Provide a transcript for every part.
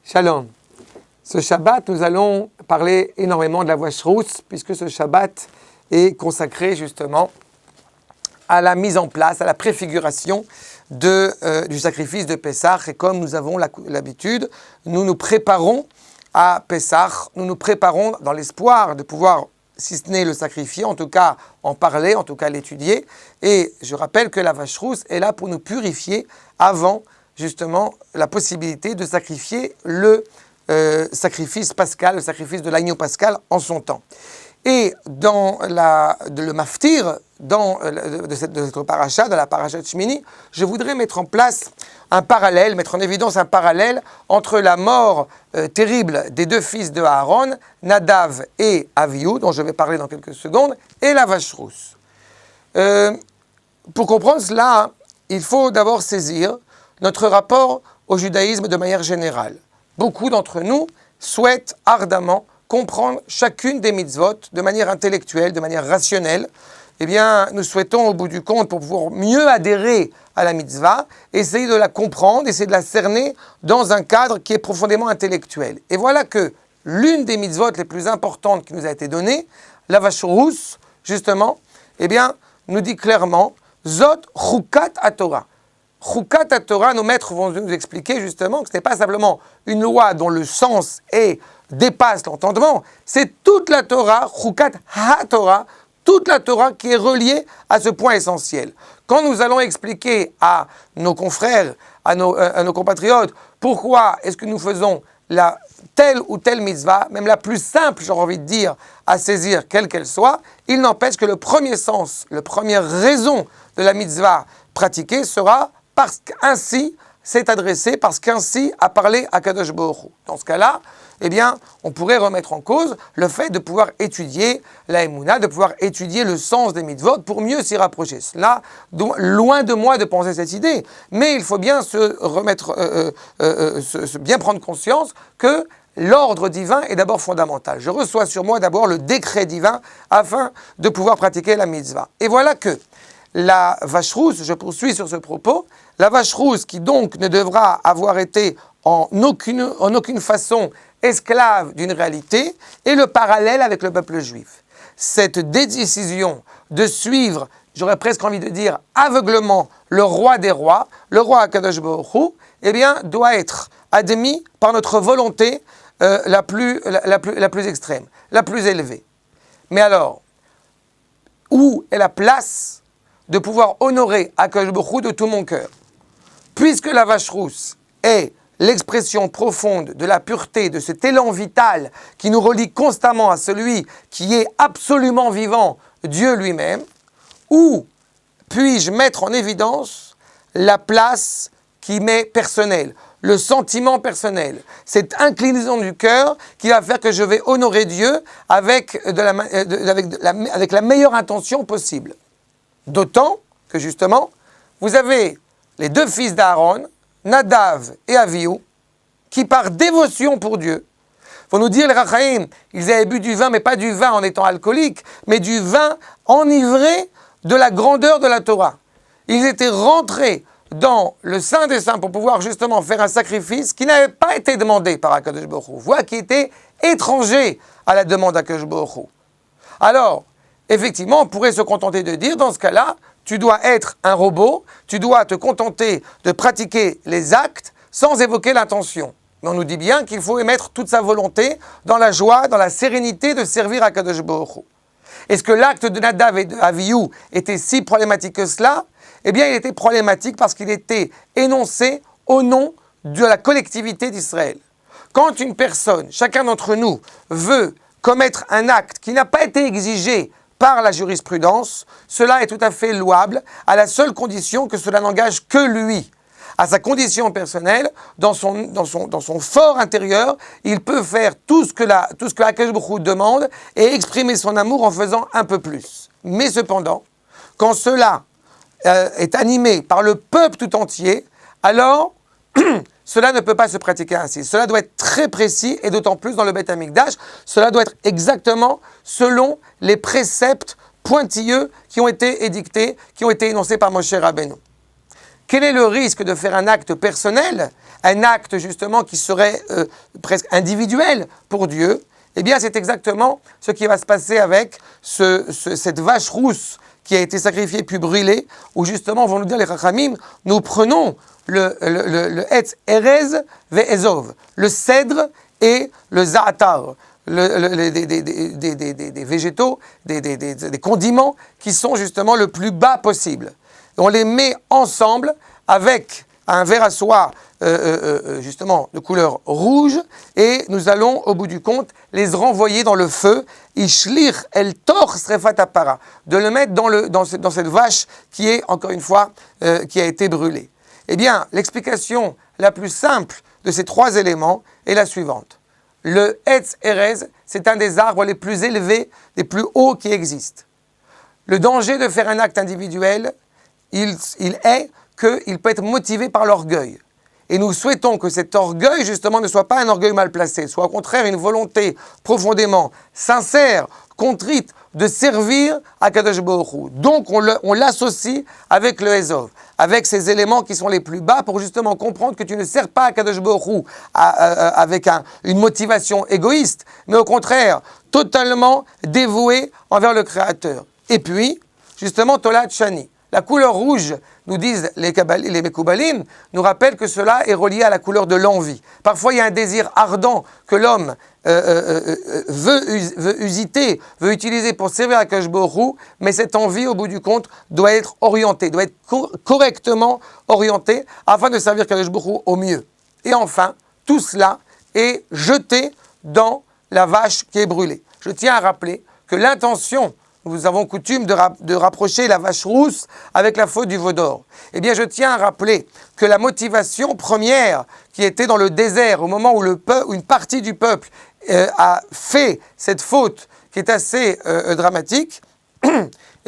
Shalom. Ce Shabbat, nous allons parler énormément de la Vacherousse, puisque ce Shabbat est consacré justement à la mise en place, à la préfiguration du sacrifice de Pessah. Et comme nous avons l'habitude, nous nous préparons à Pessah, nous nous préparons dans l'espoir de pouvoir, si ce n'est le sacrifier, en tout cas en parler, en tout cas l'étudier. Et je rappelle que la Vacherousse est là pour nous purifier avant justement la possibilité de sacrifier le sacrifice pascal, le sacrifice de l'agneau pascal en son temps. Et dans le maftir, de cette paracha, de la paracha de Shmini, je voudrais mettre en place un parallèle, mettre en évidence un parallèle entre la mort terrible des deux fils de Aaron, Nadav et Avihu, dont je vais parler dans quelques secondes, et la Vacherousse. Pour comprendre cela, il faut d'abord saisir notre rapport au judaïsme de manière générale. Beaucoup d'entre nous souhaitent ardemment comprendre chacune des mitzvot de manière intellectuelle, de manière rationnelle. Eh bien, nous souhaitons au bout du compte, pour pouvoir mieux adhérer à la mitzvah, essayer de la comprendre, essayer de la cerner dans un cadre qui est profondément intellectuel. Et voilà que l'une des mitzvot les plus importantes qui nous a été donnée, la Vacherousse, justement, eh bien, nous dit clairement « Zot chukat haTorah ». Chukat haTorah, nos maîtres vont nous expliquer justement que ce n'est pas simplement une loi dont le sens dépasse l'entendement, c'est toute la Torah, Chukat haTorah, toute la Torah qui est reliée à ce point essentiel. Quand nous allons expliquer à nos confrères, à nos compatriotes, pourquoi est-ce que nous faisons telle ou telle mitzvah, même la plus simple, j'aurais envie de dire, à saisir, quelle qu'elle soit, il n'empêche que le premier sens, la première raison de la mitzvah pratiquée sera parce qu'ainsi s'est adressé, parce qu'ainsi a parlé à Kadosh Baruch Hu. Dans ce cas-là, eh bien, on pourrait remettre en cause le fait de pouvoir étudier la Emouna, de pouvoir étudier le sens des mitzvot pour mieux s'y rapprocher. Cela, loin de moi de penser cette idée, mais il faut bien bien prendre conscience que l'ordre divin est d'abord fondamental. Je reçois sur moi d'abord le décret divin afin de pouvoir pratiquer la mitzvah. Et voilà que la Vacherousse, je poursuis sur ce propos, la Vacherousse qui donc ne devra avoir été en aucune façon esclave d'une réalité, et le parallèle avec le peuple juif. Cette décision de suivre, j'aurais presque envie de dire aveuglement, le roi des rois, le roi Akadosh Baruch Hu, eh bien, doit être admis par notre volonté la plus extrême, la plus élevée. Mais alors, où est la place de pouvoir honorer Akadosh Baruch Hu de tout mon cœur? Puisque la Vacherousse est l'expression profonde de la pureté, de cet élan vital qui nous relie constamment à celui qui est absolument vivant, Dieu lui-même, où puis-je mettre en évidence la place qui m'est personnelle, le sentiment personnel, cette inclinaison du cœur qui va faire que je vais honorer Dieu avec la meilleure intention possible. D'autant que justement, vous avez les deux fils d'Aaron, Nadav et Avihu, qui par dévotion pour Dieu, vont nous dire les Rachaim, ils avaient bu du vin, mais pas du vin en étant alcooliques, mais du vin enivré de la grandeur de la Torah. Ils étaient rentrés dans le Saint des Saints pour pouvoir justement faire un sacrifice qui n'avait pas été demandé par Akadosh Baruch Hu, voire qui était étranger à la demande d'Akadosh Baruch Hu. Alors, effectivement, on pourrait se contenter de dire, dans ce cas-là, tu dois être un robot, tu dois te contenter de pratiquer les actes sans évoquer l'intention. Mais on nous dit bien qu'il faut émettre toute sa volonté dans la joie, dans la sérénité de servir à Kadosh Baruch Hu. Est-ce que l'acte de Nadav et d'Avihu était si problématique que cela? Eh bien, il était problématique parce qu'il était énoncé au nom de la collectivité d'Israël. Quand une personne, chacun d'entre nous, veut commettre un acte qui n'a pas été exigé par la jurisprudence, cela est tout à fait louable, à la seule condition que cela n'engage que lui. À sa condition personnelle, dans son fort intérieur, il peut faire tout ce que Akadosh Baruch Hu demande et exprimer son amour en faisant un peu plus. Mais cependant, quand cela est animé par le peuple tout entier, alors cela ne peut pas se pratiquer ainsi. Cela doit être très précis, et d'autant plus dans le Beth Amikdash, cela doit être exactement selon les préceptes pointilleux qui ont été édictés, qui ont été énoncés par Moshe Rabbeinu. Quel est le risque de faire un acte personnel un acte justement qui serait presque individuel pour Dieu, eh bien c'est exactement ce qui va se passer avec cette vache rousse qui a été sacrifiée puis brûlée, où justement, vont nous dire les Chachamim, nous prenons le Etz Erez ve'ezov, le cèdre et le za'atar, des végétaux, des condiments qui sont justement le plus bas possible. On les met ensemble avec un verre à soie justement de couleur rouge et nous allons au bout du compte les renvoyer dans le feu, ishlir el tor srefat apara, de le mettre dans cette vache qui est encore une fois qui a été brûlée. Eh bien, l'explication la plus simple de ces trois éléments est la suivante. Le Etz Erez, c'est un des arbres les plus élevés, les plus hauts qui existent. Le danger de faire un acte individuel, il est qu'il peut être motivé par l'orgueil. Et nous souhaitons que cet orgueil, justement, ne soit pas un orgueil mal placé, soit au contraire une volonté profondément sincère, contrite, de servir à Kadosh Baruch Hu. Donc on l'associe avec le Ezov, avec ces éléments qui sont les plus bas pour justement comprendre que tu ne sers pas à Kadosh Baruch Hu avec une motivation égoïste, mais au contraire, totalement dévoué envers le Créateur. Et puis, justement, Tolat Shani. La couleur rouge, nous disent les Mekoubalim, nous rappelle que cela est relié à la couleur de l'envie. Parfois, il y a un désir ardent que l'homme veut utiliser pour servir à Kadosh Baruch Hu, mais cette envie, au bout du compte, doit être orientée, doit être correctement orientée afin de servir Kadosh Baruch Hu au mieux. Et enfin, tout cela est jeté dans la vache qui est brûlée. Je tiens à rappeler que l'intention, nous avons coutume de rapprocher la vache rousse avec la faute du veau d'or. Eh bien, je tiens à rappeler que la motivation première qui était dans le désert, au moment où une partie du peuple a fait cette faute qui est assez dramatique,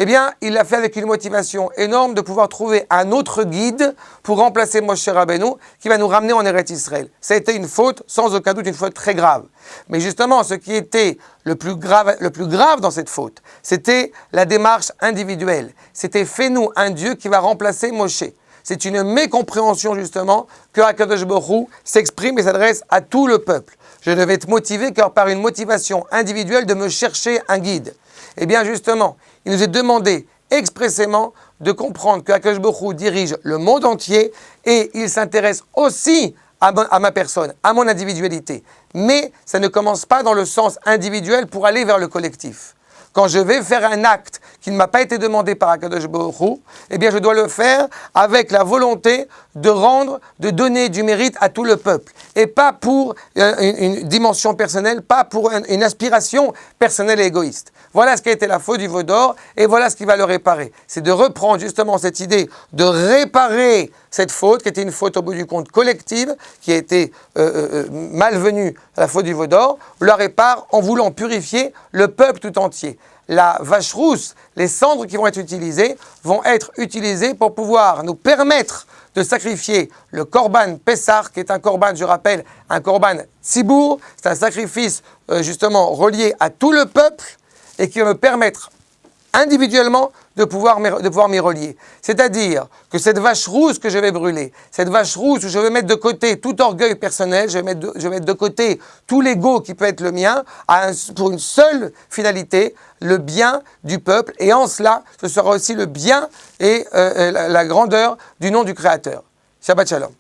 eh bien, il l'a fait avec une motivation énorme de pouvoir trouver un autre guide pour remplacer Moshe Rabbeinu qui va nous ramener en Eretz Israël. Ça a été une faute, sans aucun doute une faute très grave. Mais justement, ce qui était le plus grave dans cette faute, c'était la démarche individuelle. C'était fais-nous un Dieu qui va remplacer Moshe. C'est une mécompréhension justement que HaKadosh Baruch Hu s'exprime et s'adresse à tout le peuple. Je ne vais être motivé que par une motivation individuelle de me chercher un guide. Eh bien justement, il nous est demandé expressément de comprendre que HaKadosh Baruch Hu dirige le monde entier et il s'intéresse aussi à ma personne, à mon individualité. Mais ça ne commence pas dans le sens individuel pour aller vers le collectif. Quand je vais faire un acte qui ne m'a pas été demandé par HaKadosh Baruch Hu, eh bien je dois le faire avec la volonté de donner du mérite à tout le peuple. Et pas pour une dimension personnelle, pas pour une aspiration personnelle et égoïste. Voilà ce qui a été la faute du veau d'or et voilà ce qui va le réparer. C'est de reprendre justement cette idée de réparer cette faute, qui était une faute au bout du compte collective, qui a été malvenue à la faute du veau d'or, la répare en voulant purifier le peuple tout entier. La vache rousse, les cendres qui vont être utilisées pour pouvoir nous permettre de sacrifier le Korban Pessah, qui est un Korban, je rappelle, un Korban Tzibour. C'est un sacrifice justement relié à tout le peuple et qui va me permettre individuellement de pouvoir m'y relier. C'est-à-dire que cette vache rousse que je vais brûler, cette vache rousse où je vais mettre de côté tout orgueil personnel, je vais mettre de côté tout l'ego qui peut être le mien, pour une seule finalité, le bien du peuple. Et en cela, ce sera aussi le bien et la grandeur du nom du Créateur. Shabbat Shalom.